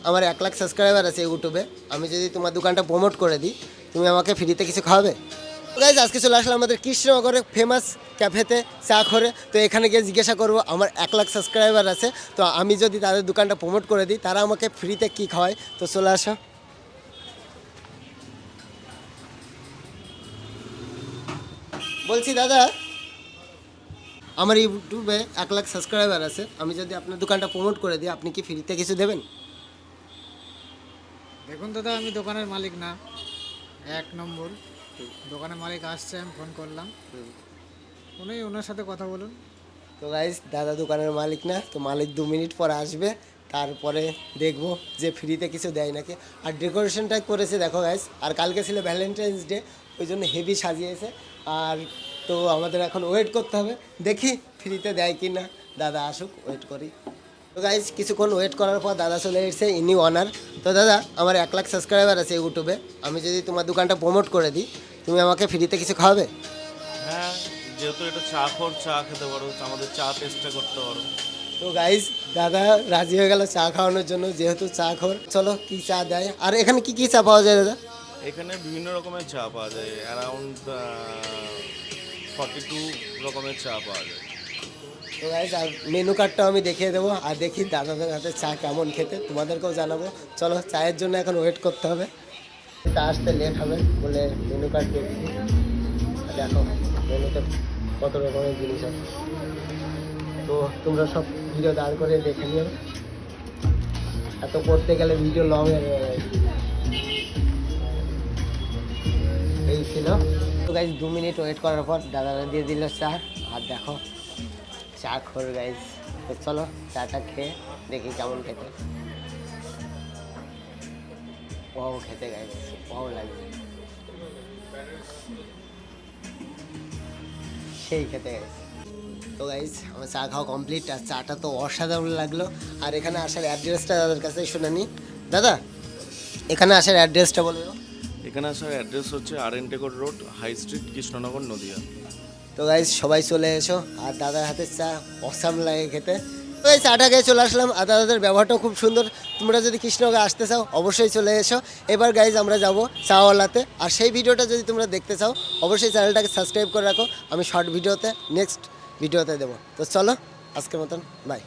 আমার 1 লাখ সাবস্ক্রাইবার আছে ইউটিউবে। আমি যদি তোমার দোকানটা প্রমোট করে দিই, তুমি আমাকে ফ্রিতে কিছু খাওয়াবে? গাইজ আজকে চলে আসলাম আমাদের কৃষ্ণনগরে ফেমাস ক্যাফেতে চা করে। তো এখানে গিয়ে জিজ্ঞাসা করবো আমার 1 লাখ সাবস্ক্রাইবার আছে, তো আমি যদি তাদের দোকানটা প্রমোট করে দিই তারা আমাকে ফ্রিতে কী খাওয়ায়। তো চলে আসো। বলছি দাদা, আমার ইউটিউবে 1 লাখ সাবস্ক্রাইবার আছে, আমি যদি আপনার দোকানটা প্রমোট করে দিই আপনি কি ফ্রিতে কিছু দেবেন? দেখুন দাদা, আমি দোকানের মালিক না। 1 নম্বর, দোকানের মালিক আসছে, আমি ফোন করলাম, উনি ওনার সাথে কথা বলুন। তো গাইজ দাদা দোকানের মালিক না, তো মালিক 2 মিনিট পর আসবে, তারপরে দেখবো যে ফ্রিতে কিছু দেয় নাকি। আর ডেকোরেশনটা করেছে দেখো গাইজ, আর কালকে ছিল ভ্যালেন্টাইন্স ডে, ওই জন্য হেভি সাজিয়েছে। আর তো আমাদের এখন ওয়েট করতে হবে, দেখি ফ্রিতে দেয় কি না। দাদা আসুক, ওয়েট করি। তো গাইজ কিছুক্ষণ ওয়েট করার পর দাদা চলে এসেছে, ইনি অনার। তো দাদা আমার 1 লাখ সাবস্ক্রাইবার আছে ইউটিউবে, আমি যদি তোমার দোকানটা প্রমোট করে দিই তুমি আমাকে ফ্রিতে কিছু খাওয়াবে? হ্যাঁ, যেহেতু এটা চা খোর, চা খেতে পারো, আমাদের চা টেস্টটা করতে পারো। তো গাইজ দাদা রাজি হয়ে গেল চা খাওয়ানোর জন্য, যেহেতু চা খোর। চলো কি চা দেয়, আর এখানে কি কি চা পাওয়া যায় দাদা? এখানে বিভিন্ন রকমের চা পাওয়া যায়, অ্যারাউন্ড 42 রকমের চা পাওয়া যায়। তো গাইজ আর মেনু কার্ডটাও আমি দেখিয়ে দেবো, আর দেখি দাদাদের হাতে চা কেমন খেতে তোমাদেরকেও জানাবো। চলো চায়ের জন্য এখন ওয়েট করতে হবে, চা আসতে লেট হবে বলে মেনু কার্ড দেখছি। দেখো মেনুতে কত রকমের জিনিস আছে, তো তোমরা সব ভিডিও দাঁড় করে দেখে নিও, এত করতে গেলে ভিডিও লং হয়ে যাবে। এই ছিল। তো গাইজ 2 মিনিট ওয়েট করার পর দাদারা দিয়ে দিল চা, আর দেখো চা খোর গাইজ। তো চলো চাটা খেয়ে দেখি কেমন খেতে। পাও খেতে গাইজ, পাও লাগবে সেই খেতে গাইজ। তো গাইজ আমার চা খাওয়া কমপ্লিট, আর চাটা তো অসাধারণ লাগলো। আর এখানে আসার অ্যাড্রেসটা দাদার কাছে শুনে নি। দাদা এখানে আসার অ্যাড্রেসটা বলো। এখানে আসার অ্যাড্রেস হচ্ছে RN Tagore road, high street, Krishnanagar, Nadia. তো গাইজ সবাই চলে এসো, আর দাদার হাতের চা অসাম লাগে খেতে। তো এই চাটা খেয়ে চলে আসলাম, আর দাদাদের ব্যবহারটাও খুব সুন্দর। তোমরা যদি কৃষ্ণনগরে আসতে চাও অবশ্যই চলে এসো। এবার গাইজ আমরা যাবো চাওয়ালাতে, আর সেই ভিডিওটা যদি তোমরা দেখতে চাও অবশ্যই চ্যানেলটাকে সাবস্ক্রাইব করে রাখো, আমি শর্ট ভিডিওতে নেক্সট ভিডিওতে দেবো। তো চলো আজকের মতন বাই।